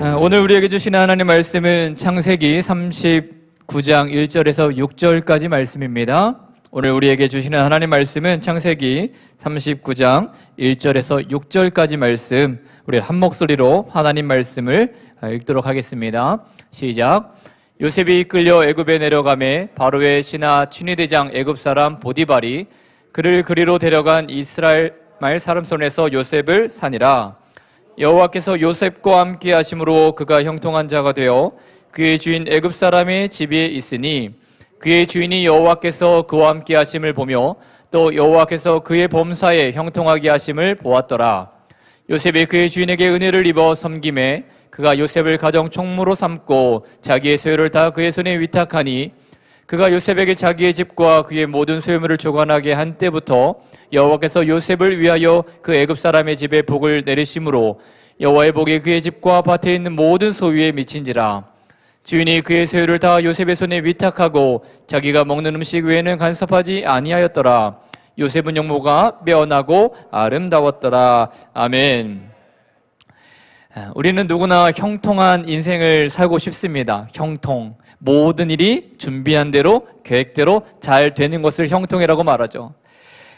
오늘 우리에게 주시는 하나님 말씀은 창세기 39장 1절에서 6절까지 말씀입니다. 오늘 우리에게 주시는 하나님 말씀은 창세기 39장 1절에서 6절까지 말씀, 우리 한 목소리로 하나님 말씀을 읽도록 하겠습니다. 시작. 요셉이 이끌려 애굽에 내려가매 바로의 신하 춘희대장 애굽 사람 보디발이 그를 그리로 데려간 이스라엘 말 사람 손에서 요셉을 사니라. 여호와께서 요셉과 함께 하심으로 그가 형통한 자가 되어 그의 주인 애굽 사람의 집에 있으니 그의 주인이 여호와께서 그와 함께 하심을 보며 또 여호와께서 그의 범사에 형통하게 하심을 보았더라. 요셉이 그의 주인에게 은혜를 입어 섬김에 그가 요셉을 가정 총무로 삼고 자기의 소유를 다 그의 손에 위탁하니 그가 요셉에게 자기의 집과 그의 모든 소유물을 조관하게 한 때부터 여호와께서 요셉을 위하여 그 애굽 사람의 집에 복을 내리심으로 여호와의 복이 그의 집과 밭에 있는 모든 소유에 미친지라. 주인이 그의 소유를 다 요셉의 손에 위탁하고 자기가 먹는 음식 외에는 간섭하지 아니하였더라. 요셉은 용모가 매어나고 아름다웠더라. 아멘. 우리는 누구나 형통한 인생을 살고 싶습니다. 형통. 모든 일이 준비한 대로, 계획대로 잘 되는 것을 형통이라고 말하죠.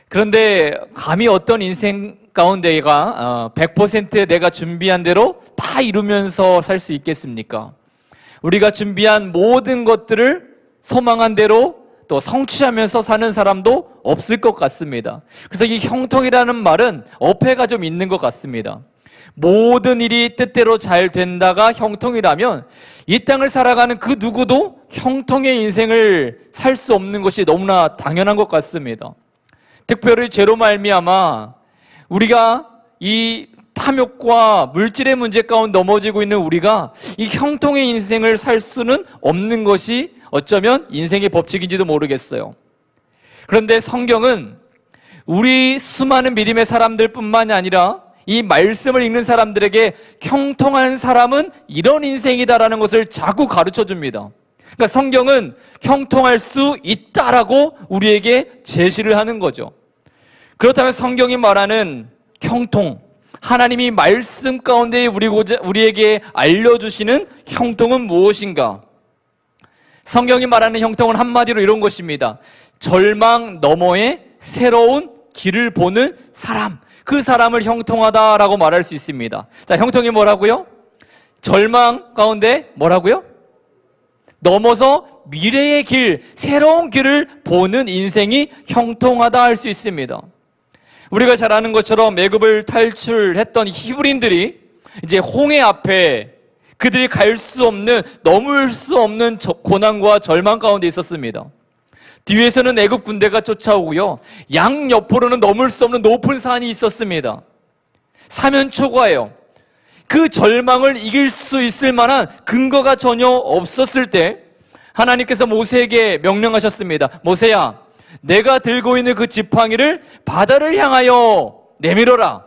그런데 감히 어떤 인생 가운데가 100% 내가 준비한 대로 다 이루면서 살 수 있겠습니까? 우리가 준비한 모든 것들을 소망한 대로 또 성취하면서 사는 사람도 없을 것 같습니다. 그래서 이 형통이라는 말은 어폐가 좀 있는 것 같습니다. 모든 일이 뜻대로 잘 된다가 형통이라면 이 땅을 살아가는 그 누구도 형통의 인생을 살 수 없는 것이 너무나 당연한 것 같습니다. 특별히 죄로 말미암아 우리가 이 탐욕과 물질의 문제 가운데 넘어지고 있는 우리가 이 형통의 인생을 살 수는 없는 것이 어쩌면 인생의 법칙인지도 모르겠어요. 그런데 성경은 우리 수많은 믿음의 사람들뿐만이 아니라 이 말씀을 읽는 사람들에게 형통한 사람은 이런 인생이다라는 것을 자꾸 가르쳐 줍니다. 그러니까 성경은 형통할 수 있다라고 우리에게 제시를 하는 거죠. 그렇다면 성경이 말하는 형통, 하나님이 말씀 가운데 우리에게 알려주시는 형통은 무엇인가? 성경이 말하는 형통은 한마디로 이런 것입니다. 절망 너머의 새로운 길을 보는 사람, 그 사람을 형통하다라고 말할 수 있습니다. 자, 형통이 뭐라고요? 절망 가운데 뭐라고요? 넘어서 미래의 길, 새로운 길을 보는 인생이 형통하다 할 수 있습니다. 우리가 잘 아는 것처럼 애굽을 탈출했던 히브리인들이 이제 홍해 앞에 그들이 갈 수 없는, 넘을 수 없는 고난과 절망 가운데 있었습니다. 뒤에서는 애굽 군대가 쫓아오고요, 양옆으로는 넘을 수 없는 높은 산이 있었습니다. 사면초가예요. 그 절망을 이길 수 있을 만한 근거가 전혀 없었을 때 하나님께서 모세에게 명령하셨습니다. 모세야, 내가 들고 있는 그 지팡이를 바다를 향하여 내밀어라.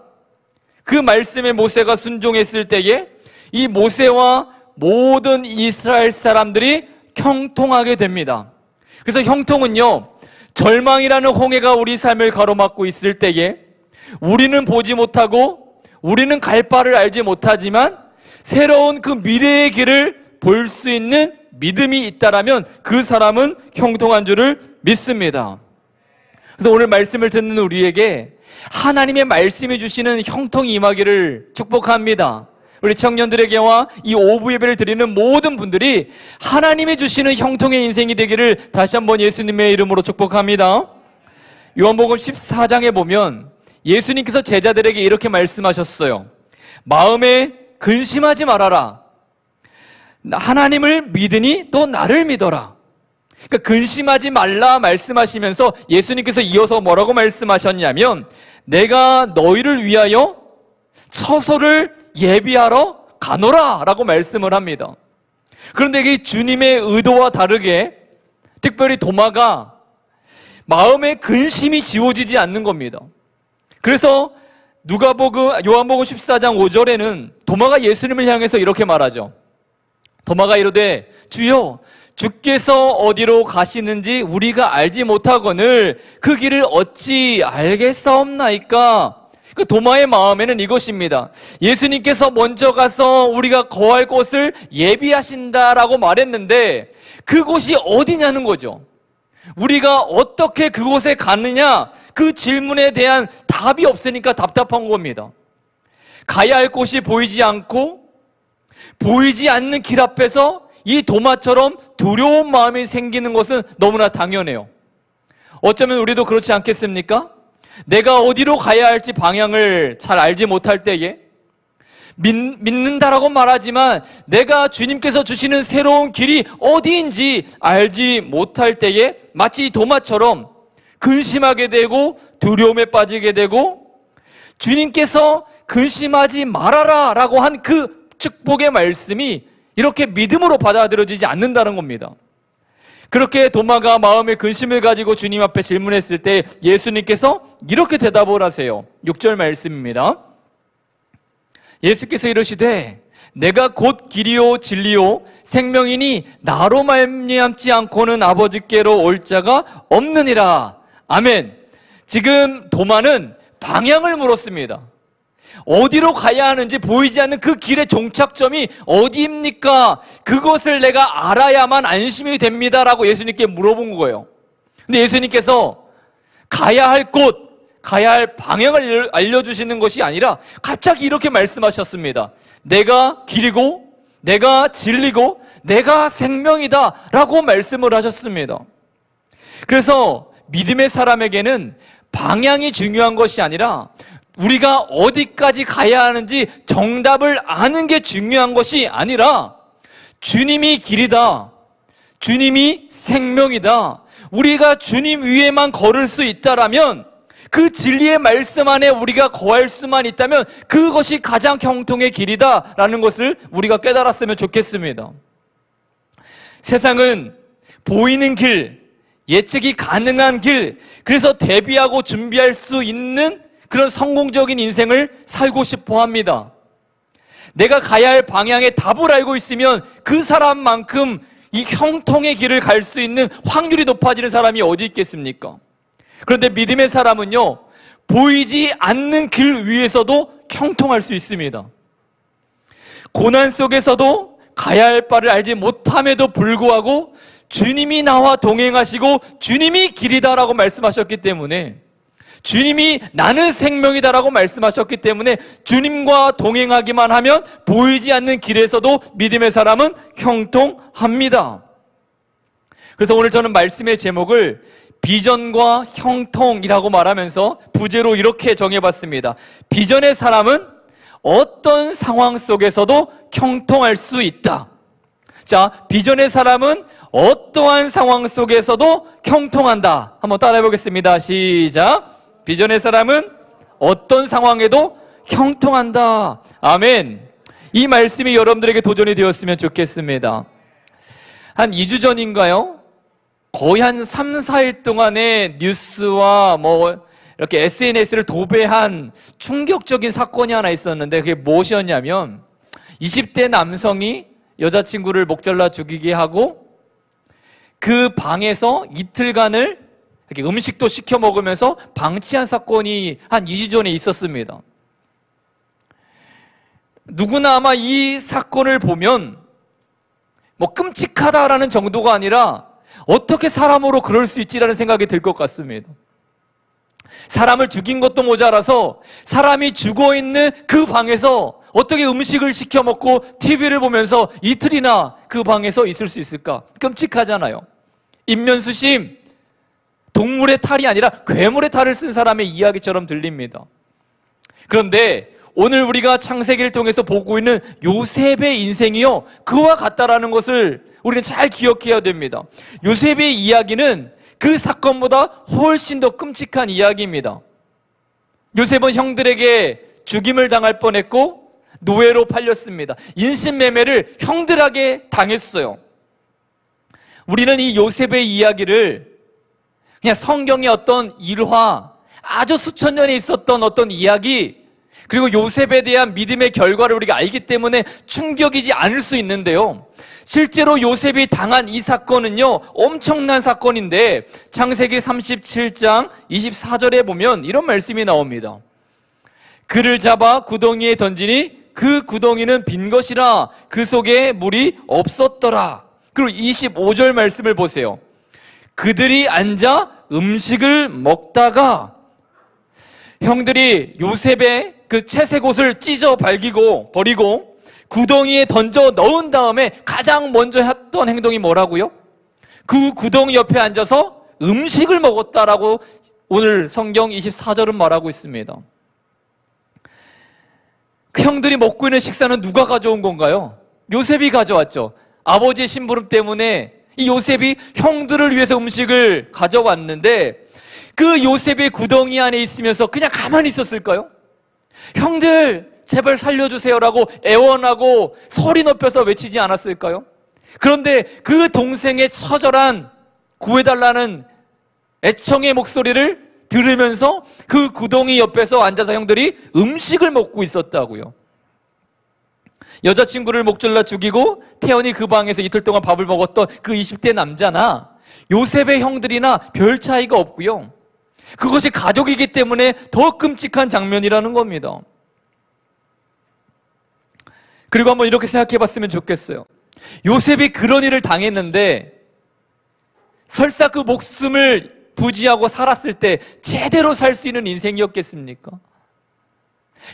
그 말씀에 모세가 순종했을 때에 이 모세와 모든 이스라엘 사람들이 형통하게 됩니다. 그래서 형통은요, 절망이라는 홍해가 우리 삶을 가로막고 있을 때에 우리는 보지 못하고 우리는 갈 바를 알지 못하지만 새로운 그 미래의 길을 볼 수 있는 믿음이 있다라면 그 사람은 형통한 줄을 믿습니다. 그래서 오늘 말씀을 듣는 우리에게 하나님의 말씀이 주시는 형통이 임하기를 축복합니다. 우리 청년들에게와 이 오부 예배를 드리는 모든 분들이 하나님이 주시는 형통의 인생이 되기를 다시 한번 예수님의 이름으로 축복합니다. 요한복음 14장에 보면 예수님께서 제자들에게 이렇게 말씀하셨어요. 마음에 근심하지 말아라. 하나님을 믿으니 또 나를 믿어라. 그러니까 근심하지 말라 말씀하시면서 예수님께서 이어서 뭐라고 말씀하셨냐면 내가 너희를 위하여 처소를 예비하러 가노라 라고 말씀을 합니다. 그런데 이 주님의 의도와 다르게 특별히 도마가 마음에 근심이 지워지지 않는 겁니다. 그래서 요한복음 14장 5절에는 도마가 예수님을 향해서 이렇게 말하죠. 도마가 이르되 주여 주께서 어디로 가시는지 우리가 알지 못하거늘 그 길을 어찌 알겠사옵나이까? 그 도마의 마음에는 이것입니다. 예수님께서 먼저 가서 우리가 거할 곳을 예비하신다라고 말했는데 그곳이 어디냐는 거죠. 우리가 어떻게 그곳에 가느냐, 그 질문에 대한 답이 없으니까 답답한 겁니다. 가야 할 곳이 보이지 않고 보이지 않는 길 앞에서 이 도마처럼 두려운 마음이 생기는 것은 너무나 당연해요. 어쩌면 우리도 그렇지 않겠습니까? 내가 어디로 가야 할지 방향을 잘 알지 못할 때에 믿는다라고 말하지만 내가 주님께서 주시는 새로운 길이 어디인지 알지 못할 때에 마치 이 도마처럼 근심하게 되고 두려움에 빠지게 되고 주님께서 근심하지 말아라 라고 한 그 축복의 말씀이 이렇게 믿음으로 받아들여지지 않는다는 겁니다. 그렇게 도마가 마음의 근심을 가지고 주님 앞에 질문했을 때 예수님께서 이렇게 대답을 하세요. 6절 말씀입니다. 예수께서 이르시되 내가 곧 길이요 진리요 생명이니 나로 말미암지 않고는 아버지께로 올 자가 없느니라. 아멘. 지금 도마는 방향을 물었습니다. 어디로 가야 하는지 보이지 않는 그 길의 종착점이 어디입니까? 그것을 내가 알아야만 안심이 됩니다라고 예수님께 물어본 거예요. 근데 예수님께서 가야 할 곳, 가야 할 방향을 알려주시는 것이 아니라 갑자기 이렇게 말씀하셨습니다. 내가 길이고 내가 진리고 내가 생명이다 라고 말씀을 하셨습니다. 그래서 믿음의 사람에게는 방향이 중요한 것이 아니라 우리가 어디까지 가야 하는지 정답을 아는 게 중요한 것이 아니라 주님이 길이다, 주님이 생명이다, 우리가 주님 위에만 걸을 수 있다라면 그 진리의 말씀 안에 우리가 거할 수만 있다면 그것이 가장 형통의 길이다라는 것을 우리가 깨달았으면 좋겠습니다. 세상은 보이는 길, 예측이 가능한 길, 그래서 대비하고 준비할 수 있는 그런 성공적인 인생을 살고 싶어 합니다. 내가 가야 할 방향의 답을 알고 있으면 그 사람만큼 이 형통의 길을 갈 수 있는 확률이 높아지는 사람이 어디 있겠습니까? 그런데 믿음의 사람은요, 보이지 않는 길 위에서도 형통할 수 있습니다. 고난 속에서도 가야 할 바를 알지 못함에도 불구하고 주님이 나와 동행하시고 주님이 길이다라고 말씀하셨기 때문에, 주님이 나는 생명이다라고 말씀하셨기 때문에 주님과 동행하기만 하면 보이지 않는 길에서도 믿음의 사람은 형통합니다. 그래서 오늘 저는 말씀의 제목을 비전과 형통이라고 말하면서 부제로 이렇게 정해봤습니다. 비전의 사람은 어떤 상황 속에서도 형통할 수 있다. 자, 비전의 사람은 어떠한 상황 속에서도 형통한다. 한번 따라해 보겠습니다. 시작. 비전의 사람은 어떤 상황에도 형통한다. 아멘. 이 말씀이 여러분들에게 도전이 되었으면 좋겠습니다. 한 2주 전인가요? 거의 한 3, 4일 동안의 뉴스와 이렇게 SNS를 도배한 충격적인 사건이 하나 있었는데 그게 무엇이었냐면 20대 남성이 여자친구를 목 잘라 죽이게 하고 그 방에서 이틀간을 이렇게 음식도 시켜 먹으면서 방치한 사건이 한 2주 전에 있었습니다. 누구나 아마 이 사건을 보면 끔찍하다라는 정도가 아니라 어떻게 사람으로 그럴 수 있지라는 생각이 들 것 같습니다. 사람을 죽인 것도 모자라서 사람이 죽어있는 그 방에서 어떻게 음식을 시켜 먹고 TV를 보면서 이틀이나 그 방에서 있을 수 있을까? 끔찍하잖아요. 인면수심, 동물의 탈이 아니라 괴물의 탈을 쓴 사람의 이야기처럼 들립니다. 그런데 오늘 우리가 창세기를 통해서 보고 있는 요셉의 인생이요, 그와 같다라는 것을 우리는 잘 기억해야 됩니다. 요셉의 이야기는 그 사건보다 훨씬 더 끔찍한 이야기입니다. 요셉은 형들에게 죽임을 당할 뻔했고 노예로 팔렸습니다. 인신매매를 형들에게 당했어요. 우리는 이 요셉의 이야기를 그냥 성경의 어떤 일화, 아주 수천 년에 있었던 어떤 이야기, 그리고 요셉에 대한 믿음의 결과를 우리가 알기 때문에 충격이지 않을 수 있는데요, 실제로 요셉이 당한 이 사건은요, 엄청난 사건인데 창세기 37장 24절에 보면 이런 말씀이 나옵니다. 그를 잡아 구덩이에 던지니 그 구덩이는 빈 것이라 그 속에 물이 없었더라. 그리고 25절 말씀을 보세요. 그들이 앉아 음식을 먹다가 형들이 요셉의 그 채색 옷을 찢어 버리고 구덩이에 던져 넣은 다음에 가장 먼저 했던 행동이 뭐라고요? 그 구덩이 옆에 앉아서 음식을 먹었다라고 오늘 성경 24절은 말하고 있습니다. 그 형들이 먹고 있는 식사는 누가 가져온 건가요? 요셉이 가져왔죠. 아버지의 심부름 때문에 이 요셉이 형들을 위해서 음식을 가져왔는데 그 요셉의 구덩이 안에 있으면서 그냥 가만히 있었을까요? 형들 제발 살려주세요라고 애원하고 소리 높여서 외치지 않았을까요? 그런데 그 동생의 처절한 구해달라는 애청의 목소리를 들으면서 그 구덩이 옆에서 앉아서 형들이 음식을 먹고 있었다고요. 여자친구를 목졸라 죽이고 태연이 그 방에서 이틀 동안 밥을 먹었던 그 20대 남자나 요셉의 형들이나 별 차이가 없고요. 그것이 가족이기 때문에 더 끔찍한 장면이라는 겁니다. 그리고 한번 이렇게 생각해 봤으면 좋겠어요. 요셉이 그런 일을 당했는데 설사 그 목숨을 부지하고 살았을 때 제대로 살 수 있는 인생이었겠습니까?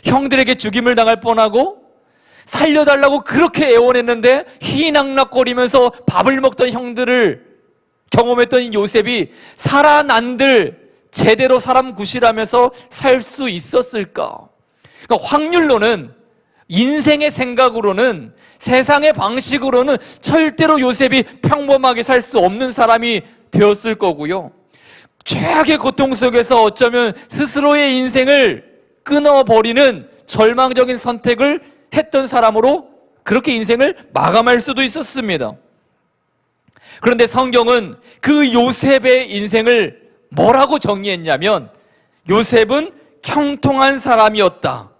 형들에게 죽임을 당할 뻔하고 살려달라고 그렇게 애원했는데 희낙낙거리면서 밥을 먹던 형들을 경험했던 이 요셉이 살아난들 제대로 사람 구실하면서 살 수 있었을까? 그러니까 확률로는, 인생의 생각으로는, 세상의 방식으로는 절대로 요셉이 평범하게 살 수 없는 사람이 되었을 거고요. 최악의 고통 속에서 어쩌면 스스로의 인생을 끊어버리는 절망적인 선택을 했던 사람으로 그렇게 인생을 마감할 수도 있었습니다. 그런데 성경은 그 요셉의 인생을 뭐라고 정의했냐면 요셉은 형통한 사람이었다.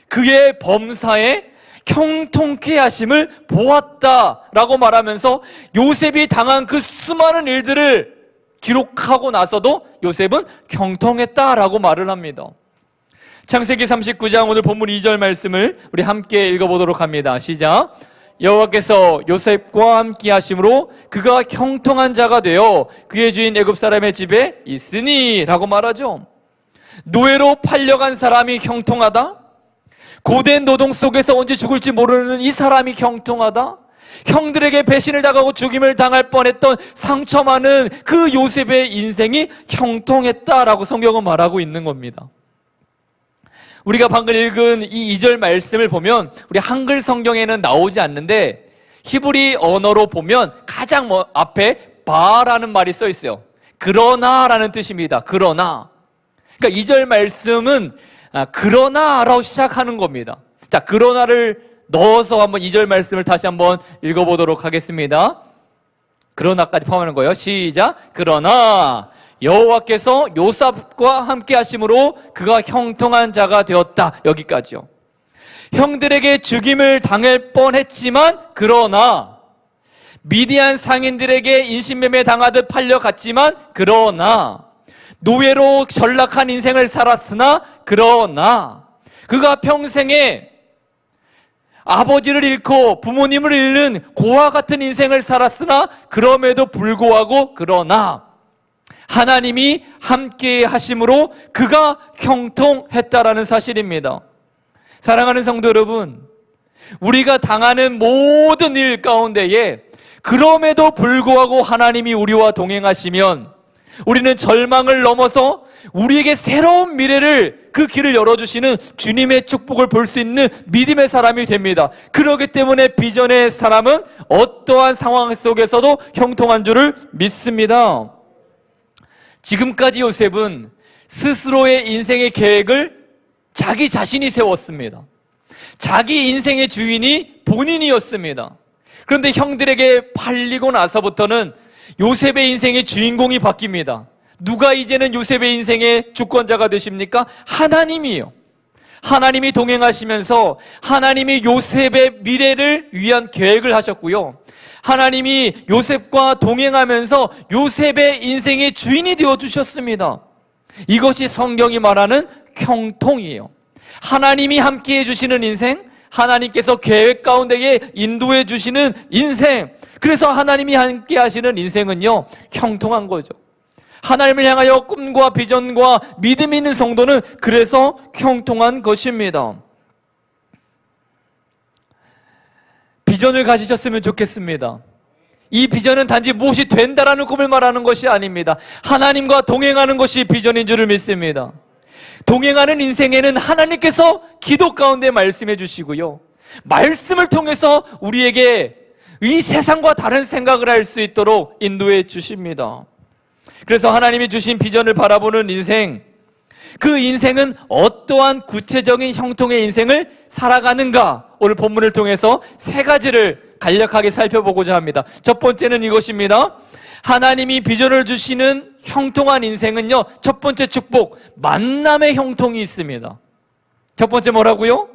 그의 범사에 형통케 하심을 보았다라고 말하면서 요셉이 당한 그 수많은 일들을 기록하고 나서도 요셉은 형통했다라고 말을 합니다. 창세기 39장 오늘 본문 2절 말씀을 우리 함께 읽어보도록 합니다. 시작. 여호와께서 요셉과 함께 하심으로 그가 형통한 자가 되어 그의 주인 애굽 사람의 집에 있으니 라고 말하죠. 노예로 팔려간 사람이 형통하다? 고된 노동 속에서 언제 죽을지 모르는 이 사람이 형통하다? 형들에게 배신을 당하고 죽임을 당할 뻔했던 상처 많은 그 요셉의 인생이 형통했다라고 성경은 말하고 있는 겁니다. 우리가 방금 읽은 이 2절 말씀을 보면 우리 한글 성경에는 나오지 않는데 히브리 언어로 보면 가장 앞에 바라는 말이 써 있어요. 그러나라는 뜻입니다. 그러나. 그러니까 2절 말씀은 그러나라고 시작하는 겁니다. 자, 그러나를 넣어서 한번 2절 말씀을 다시 한번 읽어보도록 하겠습니다. 그러나까지 포함하는 거예요. 시작. 그러나 여호와께서 요셉과 함께 하심으로 그가 형통한 자가 되었다. 여기까지요. 형들에게 죽임을 당할 뻔했지만 그러나 미디안 상인들에게 인신매매 당하듯 팔려갔지만 그러나 노예로 전락한 인생을 살았으나 그러나 그가 평생에 아버지를 잃고 부모님을 잃는 고아 같은 인생을 살았으나 그럼에도 불구하고 그러나 하나님이 함께 하심으로 그가 형통했다라는 사실입니다. 사랑하는 성도 여러분, 우리가 당하는 모든 일 가운데에 그럼에도 불구하고 하나님이 우리와 동행하시면 우리는 절망을 넘어서 우리에게 새로운 미래를, 그 길을 열어주시는 주님의 축복을 볼 수 있는 믿음의 사람이 됩니다. 그렇기 때문에 비전의 사람은 어떠한 상황 속에서도 형통한 줄을 믿습니다. 지금까지 요셉은 스스로의 인생의 계획을 자기 자신이 세웠습니다. 자기 인생의 주인이 본인이었습니다. 그런데 형들에게 팔리고 나서부터는 요셉의 인생의 주인공이 바뀝니다. 누가 이제는 요셉의 인생의 주권자가 되십니까? 하나님이에요. 하나님이 동행하시면서 하나님이 요셉의 미래를 위한 계획을 하셨고요. 하나님이 요셉과 동행하면서 요셉의 인생의 주인이 되어주셨습니다. 이것이 성경이 말하는 형통이에요. 하나님이 함께해 주시는 인생, 하나님께서 계획 가운데에 인도해 주시는 인생. 그래서 하나님이 함께 하시는 인생은요, 형통한 거죠. 하나님을 향하여 꿈과 비전과 믿음이 있는 성도는 그래서 형통한 것입니다. 비전을 가지셨으면 좋겠습니다. 이 비전은 단지 무엇이 된다라는 꿈을 말하는 것이 아닙니다. 하나님과 동행하는 것이 비전인 줄을 믿습니다. 동행하는 인생에는 하나님께서 기도 가운데 말씀해 주시고요, 말씀을 통해서 우리에게 이 세상과 다른 생각을 할 수 있도록 인도해 주십니다. 그래서 하나님이 주신 비전을 바라보는 인생, 그 인생은 어떠한 구체적인 형통의 인생을 살아가는가, 오늘 본문을 통해서 세 가지를 간략하게 살펴보고자 합니다. 첫 번째는 이것입니다. 하나님이 비전을 주시는 형통한 인생은요, 첫 번째 축복, 만남의 형통이 있습니다. 첫 번째 뭐라고요?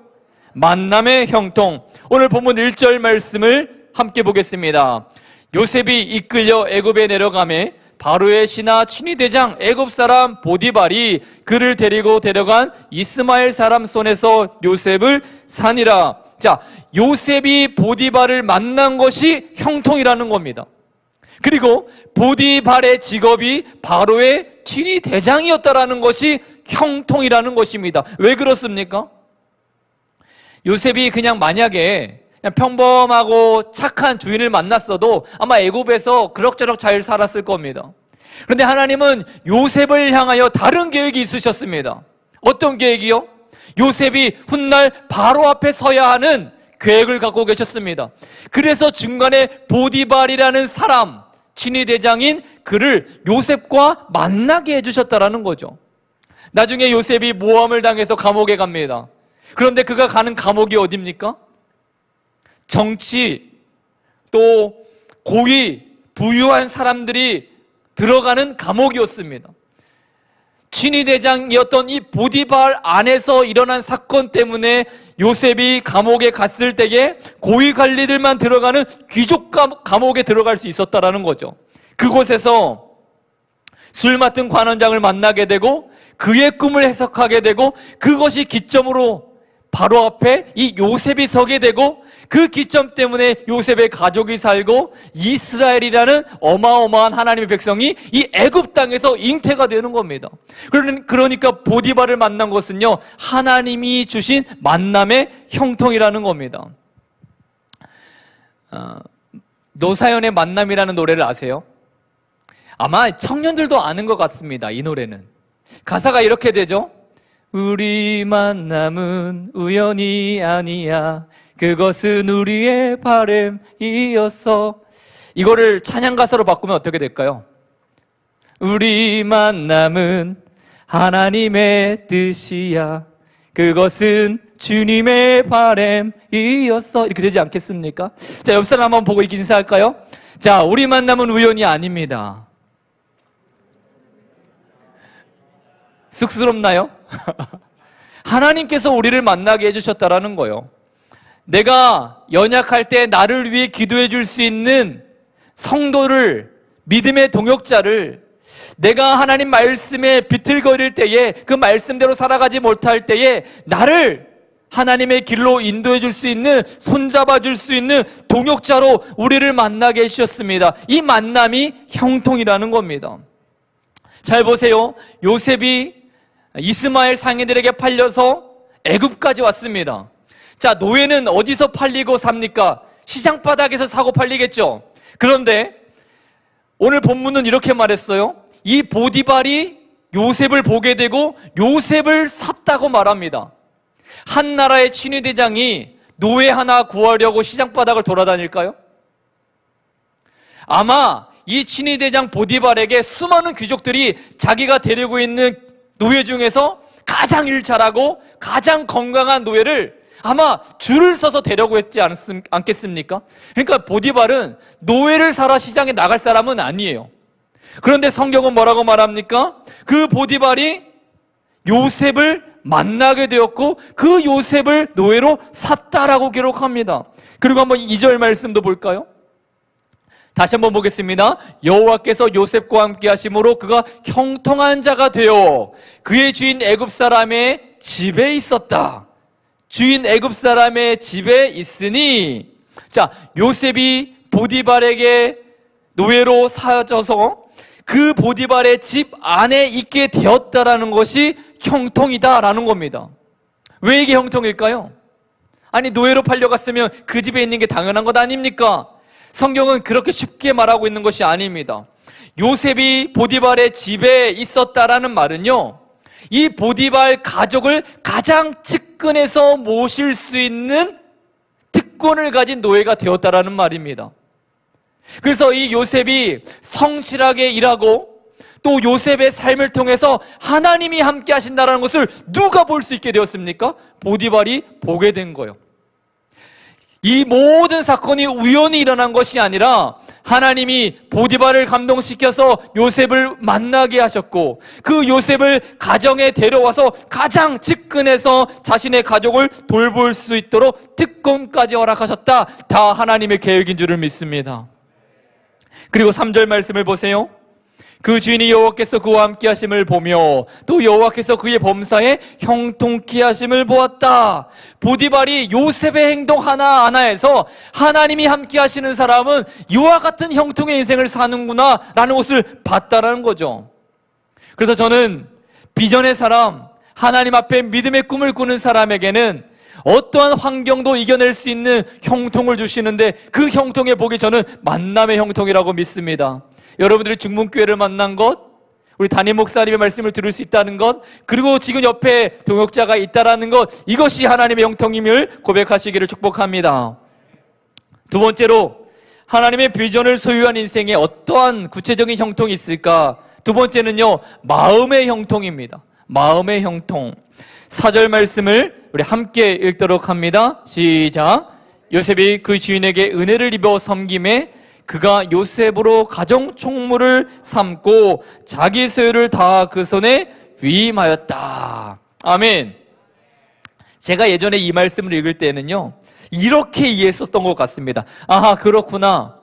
만남의 형통. 오늘 본문 1절 말씀을 함께 보겠습니다. 요셉이 이끌려 애굽에 내려가매 바로의 신하 친위대장 애굽 사람 보디발이 그를 데리고 데려간 이스마엘 사람 손에서 요셉을 산이라. 자, 요셉이 보디발을 만난 것이 형통이라는 겁니다. 그리고 보디발의 직업이 바로의 친위대장이었다라는 것이 형통이라는 것입니다. 왜 그렇습니까? 요셉이 그냥 만약에 그냥 평범하고 착한 주인을 만났어도 아마 애굽에서 그럭저럭 잘 살았을 겁니다. 그런데 하나님은 요셉을 향하여 다른 계획이 있으셨습니다. 어떤 계획이요? 요셉이 훗날 바로 앞에 서야 하는 계획을 갖고 계셨습니다. 그래서 중간에 보디발이라는 사람, 친위대장인 그를 요셉과 만나게 해주셨다라는 거죠. 나중에 요셉이 모함을 당해서 감옥에 갑니다. 그런데 그가 가는 감옥이 어디입니까? 정치, 또 고위, 부유한 사람들이 들어가는 감옥이었습니다. 친위대장이었던 이 보디발 안에서 일어난 사건 때문에 요셉이 감옥에 갔을 때에 고위 관리들만 들어가는 귀족 감옥에 들어갈 수 있었다라는 거죠. 그곳에서 술 맡은 관원장을 만나게 되고 그의 꿈을 해석하게 되고 그것이 기점으로 바로 앞에 이 요셉이 서게 되고 그 기점 때문에 요셉의 가족이 살고 이스라엘이라는 어마어마한 하나님의 백성이 이 애굽 땅에서 잉태가 되는 겁니다. 그러니까 보디발을 만난 것은요, 하나님이 주신 만남의 형통이라는 겁니다. 노사연의 만남이라는 노래를 아세요? 아마 청년들도 아는 것 같습니다. 이 노래는 가사가 이렇게 되죠. 우리 만남은 우연이 아니야. 그것은 우리의 바람이었어. 이거를 찬양 가사로 바꾸면 어떻게 될까요? 우리 만남은 하나님의 뜻이야. 그것은 주님의 바람이었어. 이렇게 되지 않겠습니까? 자, 옆 사람 한번 보고 이렇게 인사할까요? 자, 우리 만남은 우연이 아닙니다. 쑥스럽나요? 하나님께서 우리를 만나게 해주셨다라는 거예요. 내가 연약할 때 나를 위해 기도해 줄 수 있는 성도를, 믿음의 동역자를, 내가 하나님 말씀에 비틀거릴 때에 그 말씀대로 살아가지 못할 때에 나를 하나님의 길로 인도해 줄 수 있는, 손잡아 줄 수 있는 동역자로 우리를 만나게 해주셨습니다. 이 만남이 형통이라는 겁니다. 잘 보세요. 요셉이 이스마엘 상인들에게 팔려서 애굽까지 왔습니다. 자, 노예는 어디서 팔리고 삽니까? 시장 바닥에서 사고 팔리겠죠. 그런데 오늘 본문은 이렇게 말했어요. 이 보디발이 요셉을 보게 되고 요셉을 샀다고 말합니다. 한 나라의 친위대장이 노예 하나 구하려고 시장 바닥을 돌아다닐까요? 아마 이 친위대장 보디발에게 수많은 귀족들이 자기가 데리고 있는 노예 중에서 가장 일 잘하고 가장 건강한 노예를 아마 줄을 서서 데려고 했지 않겠습니까? 그러니까 보디발은 노예를 사러 시장에 나갈 사람은 아니에요. 그런데 성경은 뭐라고 말합니까? 그 보디발이 요셉을 만나게 되었고 그 요셉을 노예로 샀다라고 기록합니다. 그리고 한번 2절 말씀도 볼까요? 다시 한번 보겠습니다. 여호와께서 요셉과 함께 하심으로 그가 형통한 자가 되어 그의 주인 애굽 사람의 집에 있었다. 주인 애굽 사람의 집에 있으니, 자, 요셉이 보디발에게 노예로 사져서 그 보디발의 집 안에 있게 되었다라는 것이 형통이다라는 겁니다. 왜 이게 형통일까요? 아니, 노예로 팔려갔으면 그 집에 있는 게 당연한 것 아닙니까? 성경은 그렇게 쉽게 말하고 있는 것이 아닙니다. 요셉이 보디발의 집에 있었다라는 말은요, 이 보디발 가족을 가장 측근에서 모실 수 있는 특권을 가진 노예가 되었다라는 말입니다. 그래서 이 요셉이 성실하게 일하고 또 요셉의 삶을 통해서 하나님이 함께 하신다는 것을 누가 볼 수 있게 되었습니까? 보디발이 보게 된 거예요. 이 모든 사건이 우연히 일어난 것이 아니라 하나님이 보디발을 감동시켜서 요셉을 만나게 하셨고, 그 요셉을 가정에 데려와서 가장 측근에서 자신의 가족을 돌볼 수 있도록 특권까지 허락하셨다. 다 하나님의 계획인 줄을 믿습니다. 그리고 3절 말씀을 보세요. 그 주인이 여호와께서 그와 함께 하심을 보며 또 여호와께서 그의 범사에 형통케 하심을 보았다. 보디발이 요셉의 행동 하나하나에서 하나님이 함께 하시는 사람은 이와 같은 형통의 인생을 사는구나 라는 것을 봤다라는 거죠. 그래서 저는 비전의 사람, 하나님 앞에 믿음의 꿈을 꾸는 사람에게는 어떠한 환경도 이겨낼 수 있는 형통을 주시는데, 그 형통의 복이 저는 만남의 형통이라고 믿습니다. 여러분들이 중문교회를 만난 것, 우리 담임 목사님의 말씀을 들을 수 있다는 것, 그리고 지금 옆에 동역자가 있다라는 것, 이것이 하나님의 형통임을 고백하시기를 축복합니다. 두 번째로, 하나님의 비전을 소유한 인생에 어떠한 구체적인 형통이 있을까? 두 번째는요, 마음의 형통입니다. 마음의 형통. 4절 말씀을 우리 함께 읽도록 합니다. 시작. 요셉이 그 주인에게 은혜를 입어 섬김에 그가 요셉으로 가정 총무를 삼고 자기 소유를 다 그 손에 위임하였다. 아멘. 제가 예전에 이 말씀을 읽을 때는요, 이렇게 이해했었던 것 같습니다. 아하, 그렇구나.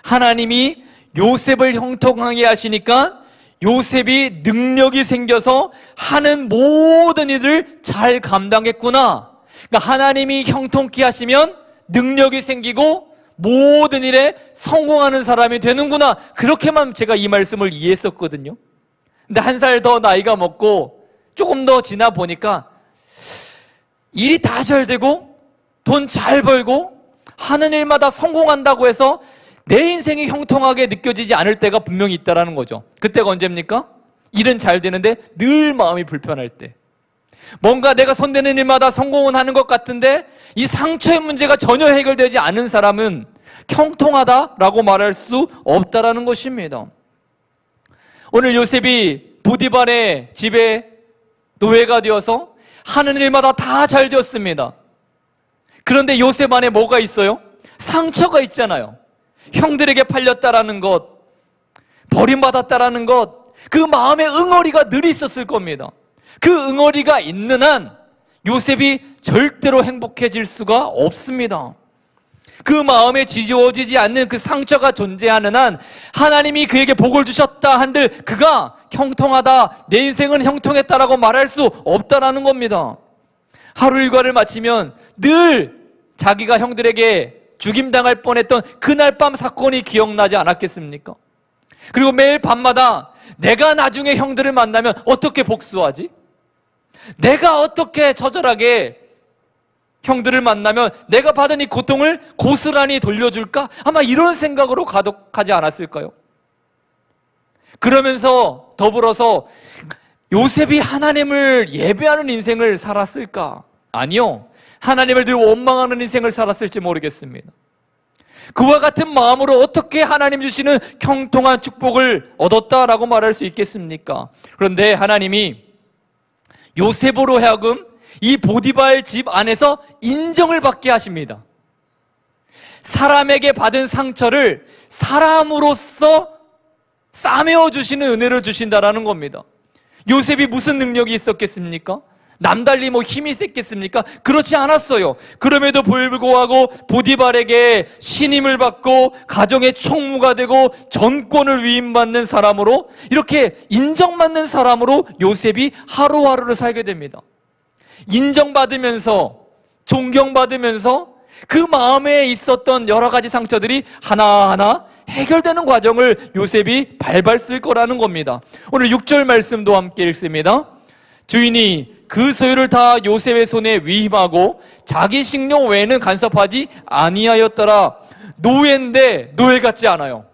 하나님이 요셉을 형통하게 하시니까 요셉이 능력이 생겨서 하는 모든 일을 잘 감당했구나. 그러니까 하나님이 형통케 하시면 능력이 생기고 모든 일에 성공하는 사람이 되는구나. 그렇게만 제가 이 말씀을 이해했었거든요. 근데 한 살 더 나이가 먹고 조금 더 지나 보니까 일이 다 잘 되고 돈 잘 벌고 하는 일마다 성공한다고 해서 내 인생이 형통하게 느껴지지 않을 때가 분명히 있다는 거죠. 그때가 언제입니까? 일은 잘 되는데 늘 마음이 불편할 때, 뭔가 내가 손대는 일마다 성공은 하는 것 같은데 이 상처의 문제가 전혀 해결되지 않은 사람은 형통하다라고 말할 수 없다라는 것입니다. 오늘 요셉이 보디발의 집에 노예가 되어서 하는 일마다 다 잘 되었습니다. 그런데 요셉 안에 뭐가 있어요? 상처가 있잖아요. 형들에게 팔렸다라는 것, 버림받았다라는 것, 그 마음의 응어리가 늘 있었을 겁니다. 그 응어리가 있는 한 요셉이 절대로 행복해질 수가 없습니다. 그 마음에 지워지지 않는 그 상처가 존재하는 한 하나님이 그에게 복을 주셨다 한들 그가 형통하다, 내 인생은 형통했다라고 말할 수 없다라는 겁니다. 하루 일과를 마치면 늘 자기가 형들에게 죽임당할 뻔했던 그날 밤 사건이 기억나지 않았겠습니까? 그리고 매일 밤마다 내가 나중에 형들을 만나면 어떻게 복수하지? 내가 어떻게 처절하게 형들을 만나면 내가 받은 이 고통을 고스란히 돌려줄까? 아마 이런 생각으로 가득하지 않았을까요? 그러면서 더불어서 요셉이 하나님을 예배하는 인생을 살았을까? 아니요. 하나님을 늘 원망하는 인생을 살았을지 모르겠습니다. 그와 같은 마음으로 어떻게 하나님 주시는 형통한 축복을 얻었다라고 말할 수 있겠습니까? 그런데 하나님이 요셉으로 하여금 이 보디발 집 안에서 인정을 받게 하십니다. 사람에게 받은 상처를 사람으로서 싸매어 주시는 은혜를 주신다라는 겁니다. 요셉이 무슨 능력이 있었겠습니까? 남달리 힘이 셌겠습니까? 그렇지 않았어요. 그럼에도 불구하고 보디발에게 신임을 받고 가정의 총무가 되고 전권을 위임받는 사람으로, 이렇게 인정받는 사람으로 요셉이 하루하루를 살게 됩니다. 인정받으면서 존경받으면서 그 마음에 있었던 여러 가지 상처들이 하나하나 해결되는 과정을 요셉이 밟았을 거라는 겁니다. 오늘 6절 말씀도 함께 읽습니다. 주인이 그 소유를 다 요셉의 손에 위임하고 자기 식량 외에는 간섭하지 아니하였더라. 노예인데 노예 같지 않아요.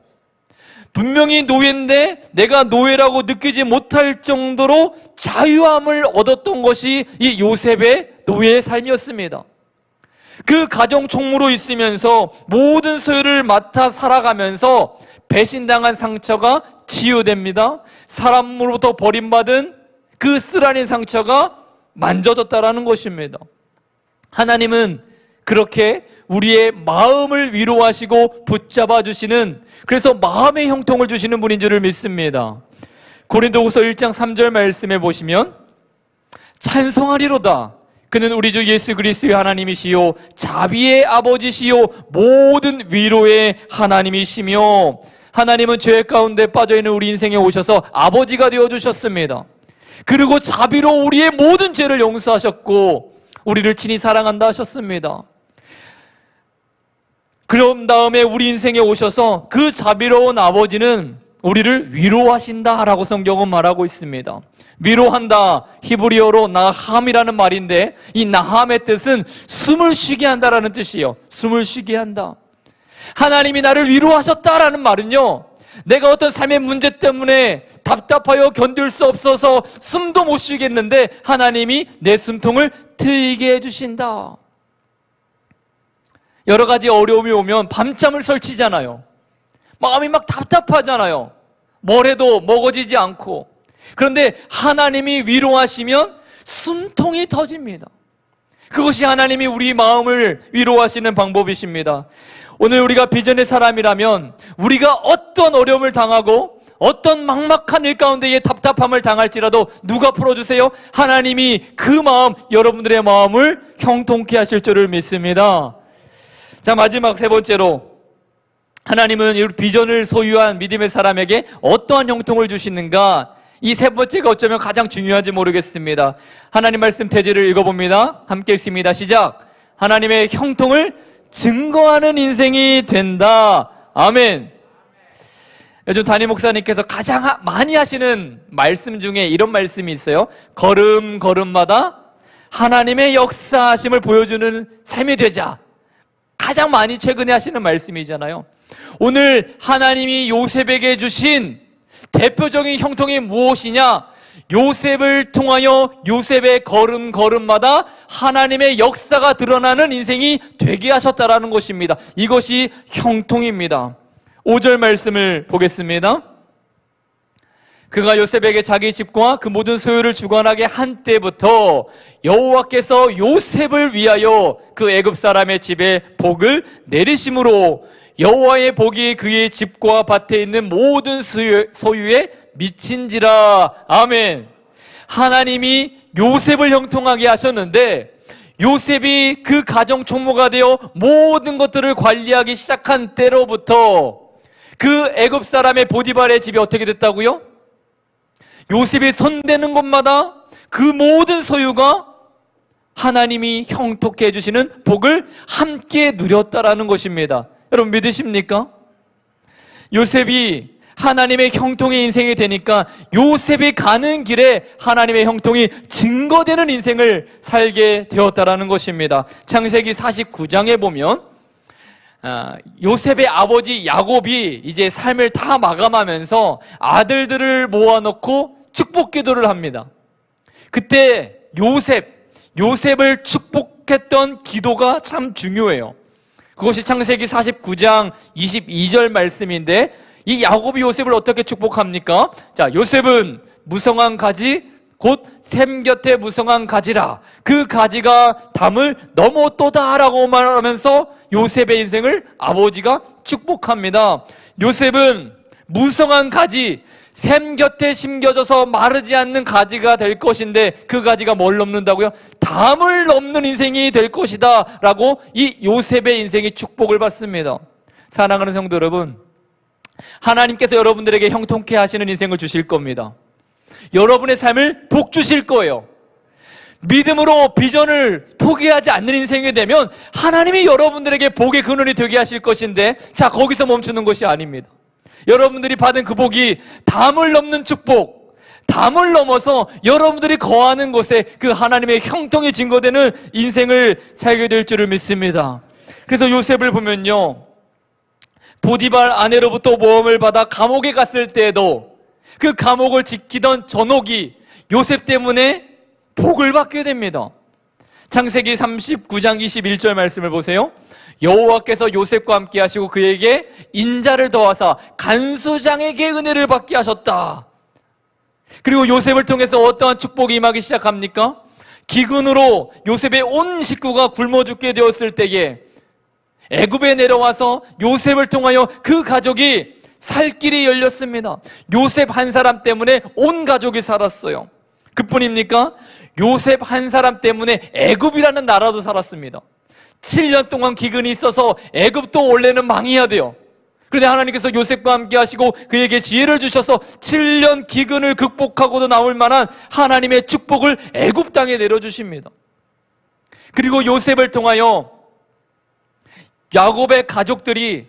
분명히 노예인데 내가 노예라고 느끼지 못할 정도로 자유함을 얻었던 것이 이 요셉의 노예의 삶이었습니다. 그 가정 총무로 있으면서 모든 소유를 맡아 살아가면서 배신당한 상처가 치유됩니다. 사람으로부터 버림받은 그 쓰라린 상처가 만져졌다라는 것입니다. 하나님은 그렇게 우리의 마음을 위로하시고 붙잡아 주시는, 그래서 마음의 형통을 주시는 분인 줄을 믿습니다. 고린도후서 1장 3절 말씀에 보시면 찬송하리로다. 그는 우리 주 예수 그리스도의 하나님이시요 자비의 아버지시요 모든 위로의 하나님이시며, 하나님은 죄 가운데 빠져있는 우리 인생에 오셔서 아버지가 되어주셨습니다. 그리고 자비로 우리의 모든 죄를 용서하셨고 우리를 친히 사랑한다 하셨습니다. 그런 다음에 우리 인생에 오셔서 그 자비로운 아버지는 우리를 위로하신다라고 성경은 말하고 있습니다. 위로한다, 히브리어로 나함이라는 말인데 이 나함의 뜻은 숨을 쉬게 한다라는 뜻이에요. 숨을 쉬게 한다. 하나님이 나를 위로하셨다라는 말은요, 내가 어떤 삶의 문제 때문에 답답하여 견딜 수 없어서 숨도 못 쉬겠는데 하나님이 내 숨통을 트이게 해주신다. 여러 가지 어려움이 오면 밤잠을 설치잖아요. 마음이 막 답답하잖아요. 뭘 해도 먹어지지 않고. 그런데 하나님이 위로하시면 숨통이 터집니다. 그것이 하나님이 우리 마음을 위로하시는 방법이십니다. 오늘 우리가 비전의 사람이라면 우리가 어떤 어려움을 당하고 어떤 막막한 일 가운데에 답답함을 당할지라도 누가 풀어주세요? 하나님이 그 마음, 여러분들의 마음을 형통케 하실 줄을 믿습니다. 자, 마지막 세 번째로, 하나님은 이 비전을 소유한 믿음의 사람에게 어떠한 형통을 주시는가? 이 세 번째가 어쩌면 가장 중요한지 모르겠습니다. 하나님 말씀 대제를 읽어봅니다. 함께 읽습니다. 시작. 하나님의 형통을 증거하는 인생이 된다. 아멘. 요즘 담임 목사님께서 가장 많이 하시는 말씀 중에 이런 말씀이 있어요. 걸음걸음마다 하나님의 역사하심을 보여주는 삶이 되자. 가장 많이 최근에 하시는 말씀이잖아요. 오늘 하나님이 요셉에게 주신 대표적인 형통이 무엇이냐? 요셉을 통하여 요셉의 걸음걸음마다 하나님의 역사가 드러나는 인생이 되게 하셨다라는 것입니다. 이것이 형통입니다. 5절 말씀을 보겠습니다. 그가 요셉에게 자기 집과 그 모든 소유를 주관하게 한 때부터 여호와께서 요셉을 위하여 그 애굽 사람의 집에 복을 내리심으로 여호와의 복이 그의 집과 밭에 있는 모든 소유에 미친지라. 아멘. 하나님이 요셉을 형통하게 하셨는데 요셉이 그 가정 총무가 되어 모든 것들을 관리하기 시작한 때로부터 그 애굽 사람의 보디발의 집이 어떻게 됐다고요? 요셉이 손대는 곳마다 그 모든 소유가 하나님이 형통케 해주시는 복을 함께 누렸다라는 것입니다. 여러분 믿으십니까? 요셉이 하나님의 형통의 인생이 되니까 요셉이 가는 길에 하나님의 형통이 증거되는 인생을 살게 되었다라는 것입니다. 창세기 49장에 보면 요셉의 아버지 야곱이 이제 삶을 다 마감하면서 아들들을 모아놓고 축복 기도를 합니다. 그때 요셉을 축복했던 기도가 참 중요해요. 그것이 창세기 49장 22절 말씀인데 이 야곱이 요셉을 어떻게 축복합니까? 자, 요셉은 무성한 가지 곧 샘 곁에 무성한 가지라. 그 가지가 담을 넘었도다라고 말하면서 요셉의 인생을 아버지가 축복합니다. 요셉은 무성한 가지, 샘 곁에 심겨져서 마르지 않는 가지가 될 것인데 그 가지가 뭘 넘는다고요? 담을 넘는 인생이 될 것이다 라고 이 요셉의 인생이 축복을 받습니다. 사랑하는 성도 여러분, 하나님께서 여러분들에게 형통케 하시는 인생을 주실 겁니다. 여러분의 삶을 복 주실 거예요. 믿음으로 비전을 포기하지 않는 인생이 되면 하나님이 여러분들에게 복의 근원이 되게 하실 것인데, 자, 거기서 멈추는 것이 아닙니다. 여러분들이 받은 그 복이 담을 넘는 축복, 담을 넘어서 여러분들이 거하는 곳에 그 하나님의 형통이 증거되는 인생을 살게 될 줄을 믿습니다. 그래서 요셉을 보면요, 보디발 아내로부터 모험을 받아 감옥에 갔을 때에도 그 감옥을 지키던 전옥이 요셉 때문에 복을 받게 됩니다. 창세기 39장 21절 말씀을 보세요. 여호와께서 요셉과 함께 하시고 그에게 인자를 더하사 간수장에게 은혜를 받게 하셨다. 그리고 요셉을 통해서 어떠한 축복이 임하기 시작합니까? 기근으로 요셉의 온 식구가 굶어 죽게 되었을 때에 애굽에 내려와서 요셉을 통하여 그 가족이 살 길이 열렸습니다. 요셉 한 사람 때문에 온 가족이 살았어요. 그뿐입니까? 요셉 한 사람 때문에 애굽이라는 나라도 살았습니다. 7년 동안 기근이 있어서 애굽도 원래는 망해야 돼요. 그런데 하나님께서 요셉과 함께 하시고 그에게 지혜를 주셔서 7년 기근을 극복하고도 나올 만한 하나님의 축복을 애굽 땅에 내려주십니다. 그리고 요셉을 통하여 야곱의 가족들이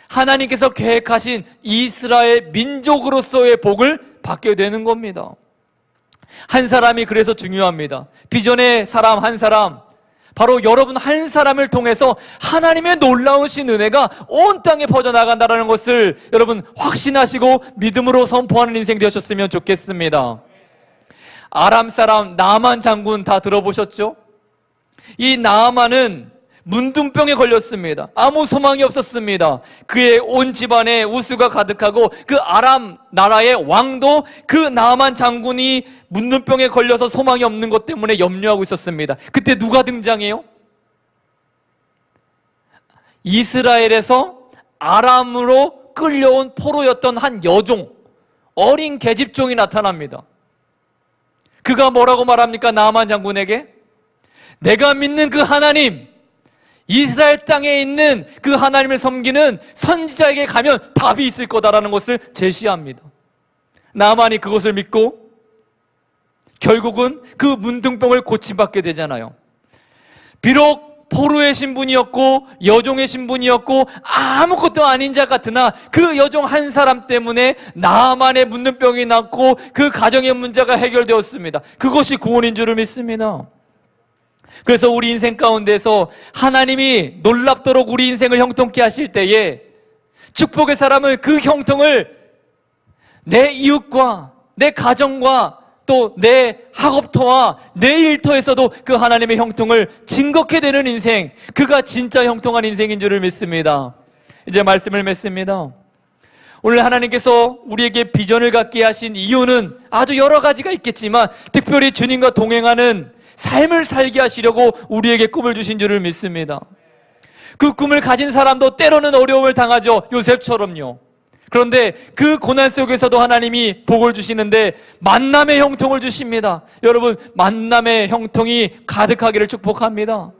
하나님께서 계획하신 이스라엘 민족으로서의 복을 받게 되는 겁니다. 한 사람이 그래서 중요합니다. 비전의 사람 한 사람, 바로 여러분 한 사람을 통해서 하나님의 놀라우신 은혜가 온 땅에 퍼져나간다는 것을 여러분 확신하시고 믿음으로 선포하는 인생 되셨으면 좋겠습니다. 아람 사람 나만 장군 다 들어보셨죠? 이 나만은 문둥병에 걸렸습니다. 아무 소망이 없었습니다. 그의 온 집안에 우수가 가득하고 그 아람 나라의 왕도 그 나만 장군이 문둥병에 걸려서 소망이 없는 것 때문에 염려하고 있었습니다. 그때 누가 등장해요? 이스라엘에서 아람으로 끌려온 포로였던 한 여종, 어린 계집종이 나타납니다. 그가 뭐라고 말합니까? 나만 장군에게 내가 믿는 그 하나님, 이스라엘 땅에 있는 그 하나님을 섬기는 선지자에게 가면 답이 있을 거다라는 것을 제시합니다. 나만이 그것을 믿고 결국은 그 문둥병을 고침받게 되잖아요. 비록 포로의 신분이었고 여종의 신분이었고 아무것도 아닌 자 같으나 그 여종 한 사람 때문에 나만의 문둥병이 낫고 그 가정의 문제가 해결되었습니다. 그것이 구원인 줄을 믿습니다. 그래서 우리 인생 가운데서 하나님이 놀랍도록 우리 인생을 형통케 하실 때에 축복의 사람은 그 형통을 내 이웃과 내 가정과 또 내 학업터와 내 일터에서도 그 하나님의 형통을 증거케 되는 인생, 그가 진짜 형통한 인생인 줄을 믿습니다. 이제 말씀을 맺습니다. 오늘 하나님께서 우리에게 비전을 갖게 하신 이유는 아주 여러 가지가 있겠지만 특별히 주님과 동행하는 삶을 살게 하시려고 우리에게 꿈을 주신 줄을 믿습니다. 그 꿈을 가진 사람도 때로는 어려움을 당하죠. 요셉처럼요. 그런데 그 고난 속에서도 하나님이 복을 주시는데 만남의 형통을 주십니다. 여러분, 만남의 형통이 가득하기를 축복합니다.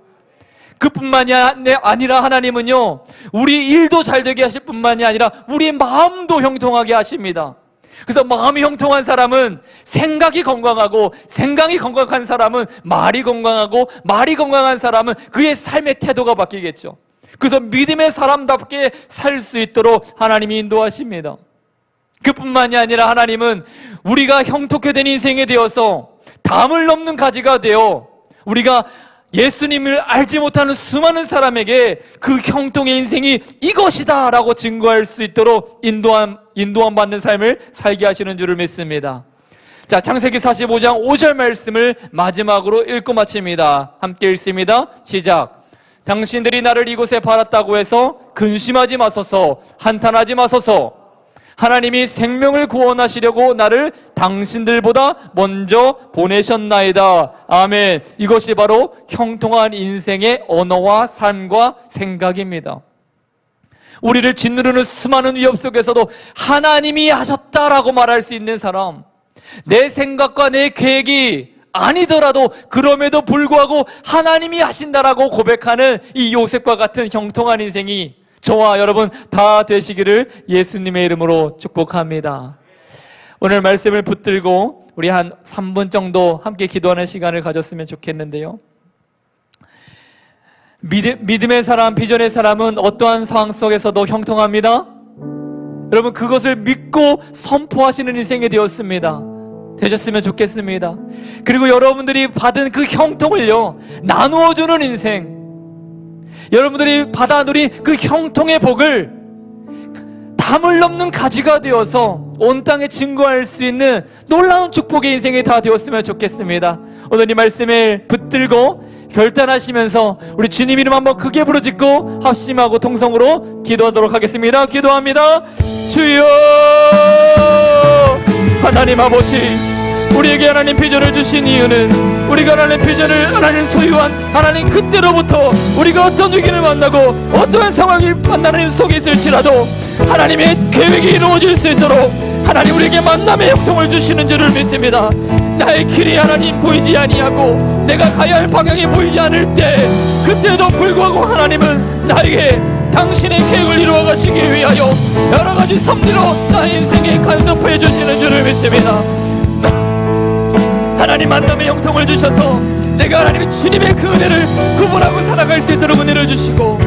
그뿐만이 아니라 하나님은요, 우리 일도 잘 되게 하실 뿐만이 아니라 우리 마음도 형통하게 하십니다. 그래서 마음이 형통한 사람은 생각이 건강하고, 생각이 건강한 사람은 말이 건강하고, 말이 건강한 사람은 그의 삶의 태도가 바뀌겠죠. 그래서 믿음의 사람답게 살 수 있도록 하나님이 인도하십니다. 그뿐만이 아니라 하나님은 우리가 형통케 된 인생에 되어서 담을 넘는 가지가 되어 우리가 예수님을 알지 못하는 수많은 사람에게 그 형통의 인생이 이것이다 라고 증거할 수 있도록 인도함 받는 삶을 살게 하시는 줄을 믿습니다. 자, 창세기 45장 5절 말씀을 마지막으로 읽고 마칩니다. 함께 읽습니다. 시작. 당신들이 나를 이곳에 팔았다고 해서 근심하지 마소서, 한탄하지 마소서. 하나님이 생명을 구원하시려고 나를 당신들보다 먼저 보내셨나이다. 아멘. 이것이 바로 형통한 인생의 언어와 삶과 생각입니다. 우리를 짓누르는 수많은 위협 속에서도 하나님이 하셨다라고 말할 수 있는 사람, 내 생각과 내 계획이 아니더라도 그럼에도 불구하고 하나님이 하신다라고 고백하는 이 요셉과 같은 형통한 인생이 저와 여러분 다 되시기를 예수님의 이름으로 축복합니다. 오늘 말씀을 붙들고 우리 한 3분 정도 함께 기도하는 시간을 가졌으면 좋겠는데요. 믿음의 사람, 비전의 사람은 어떠한 상황 속에서도 형통합니다. 여러분, 그것을 믿고 선포하시는 인생이 되셨으면 좋겠습니다. 그리고 여러분들이 받은 그 형통을요, 나누어주는 인생, 여러분들이 받아 누린 그 형통의 복을 담을 넘는 가지가 되어서 온 땅에 증거할 수 있는 놀라운 축복의 인생이 다 되었으면 좋겠습니다. 오늘 이 말씀을 붙들고 결단하시면서 우리 주님 이름 한번 크게 부르짖고 합심하고 통성으로 기도하도록 하겠습니다. 기도합니다. 주여, 하나님 아버지, 우리에게 하나님 비전을 주신 이유는 우리가 하나님 비전을 하나님 소유한 하나님 그때로부터 우리가 어떤 위기를 만나고 어떠한 상황을 만나는 속에 있을지라도 하나님의 계획이 이루어질 수 있도록 하나님 우리에게 만남의 형통을 주시는 줄을 믿습니다. 나의 길이 하나님 보이지 아니하고 내가 가야 할 방향이 보이지 않을 때, 그때도 불구하고 하나님은 나에게 당신의 계획을 이루어 가시기 위하여 여러 가지 섭리로 나의 인생에 간섭해 주시는 줄을 믿습니다. 하나님 만남의 형통을 주셔서 내가 하나님 주님의 그 은혜를 구분하고 살아갈 수 있도록 은혜를 주시고,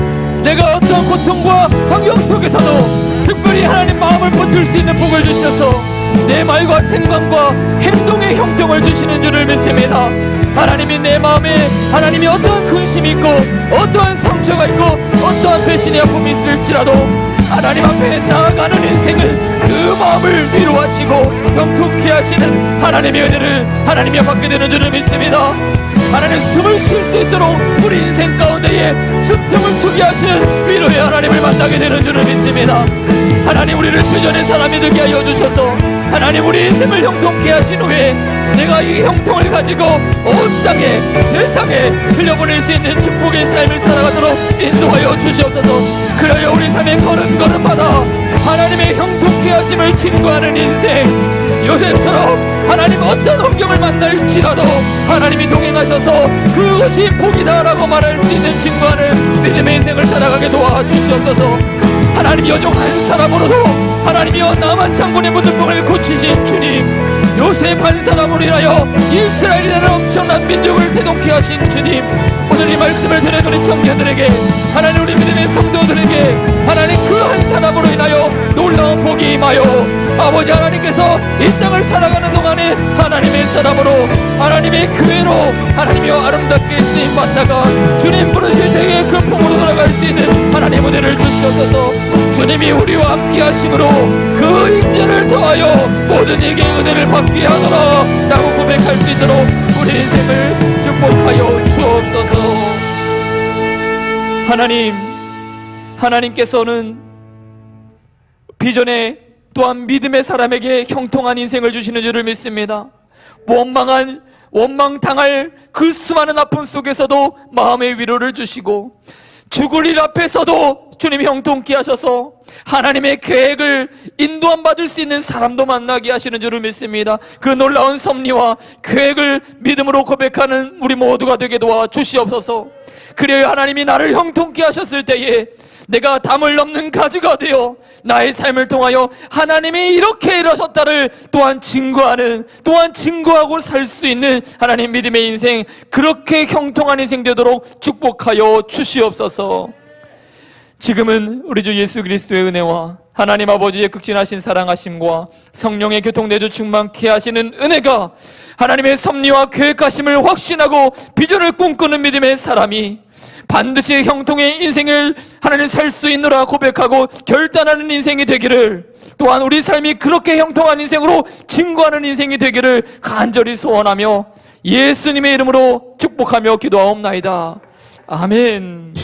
내가 어떤 고통과 환경 속에서도 특별히 하나님 마음을 붙들 수 있는 복을 주셔서 내 말과 생각과 행동의 형통을 주시는 줄을 믿습니다. 하나님이 내 마음에 하나님이 어떠한 근심이 있고 어떠한 상처가 있고 어떠한 배신의 아픔이 있을지라도 하나님 앞에 나아가는 인생은 그 마음을 위로하시고 형통케 하시는 하나님의 은혜를 하나님이 받게 되는 줄을 믿습니다. 하나님 숨을 쉴 수 있도록 우리 인생 가운데에 숨통을 트게 하시는 위로의 하나님을 만나게 되는 줄을 믿습니다. 하나님 우리를 비전의 사람이 되게 하여 주셔서 하나님 우리 인생을 형통케 하신 후에 내가 이 형통을 가지고 온 땅에 세상에 흘려보낼 수 있는 축복의 삶을 살아가도록 인도하여 주시옵소서. 그러여 우리 삶의 걸음걸음마다 하나님의 형통케 하심을 증거하는 인생, 요셉처럼 하나님 어떤 환경을 만날지라도 하나님이 동행하셔서 그것이 복이다라고 말할 수 있는 증거하는 믿음의 인생을 살아가게 도와주시옵소서. 하나님 여종 한 사람으로도 하나님이여 남한 장군의 문둥병을 고치신 주님, 요셉 한 사람으로 인하여 이스라엘이라는 엄청난 민족을 대동케 하신 주님, 오늘 이 말씀을 들은 우리 청년들에게 하나님 우리 믿음의 성도들에게 하나님 그 한 사람으로 인하여 놀라운 복이 임하여 아버지 하나님께서 이 땅을 살아가는 동안에 하나님의 사람으로 하나님의 교회로 하나님이여 아름답게 쓰임받다가 주님 부르실 때에 그 품으로 돌아갈 수 있는 하나님의 은혜를 주시옵소서. 주님이 우리와 함께 하심으로 그 인자를 더하여 모든 이에게 은혜를 받게 하노라 라고 고백할 수 있도록 우리 인생을 축복하여 주옵소서. 하나님께서는 비전에 또한 믿음의 사람에게 형통한 인생을 주시는 줄을 믿습니다. 원망당할 그 수많은 아픔 속에서도 마음의 위로를 주시고, 죽을 일 앞에서도 주님이 형통케 하셔서 하나님의 계획을 인도함 받을 수 있는 사람도 만나게 하시는 줄을 믿습니다. 그 놀라운 섭리와 계획을 믿음으로 고백하는 우리 모두가 되게 도와 주시옵소서. 그래야 하나님이 나를 형통케 하셨을 때에 내가 담을 넘는 가지가 되어 나의 삶을 통하여 하나님이 이렇게 이러셨다를 또한 증거하고 살 수 있는 하나님 믿음의 인생, 그렇게 형통한 인생 되도록 축복하여 주시옵소서. 지금은 우리 주 예수 그리스도의 은혜와 하나님 아버지의 극진하신 사랑하심과 성령의 교통내주 충만케 하시는 은혜가 하나님의 섭리와 계획하심을 확신하고 비전을 꿈꾸는 믿음의 사람이 반드시 형통의 인생을 하나님 살 수 있노라 고백하고 결단하는 인생이 되기를, 또한 우리 삶이 그렇게 형통한 인생으로 증거하는 인생이 되기를 간절히 소원하며 예수님의 이름으로 축복하며 기도하옵나이다. 아멘.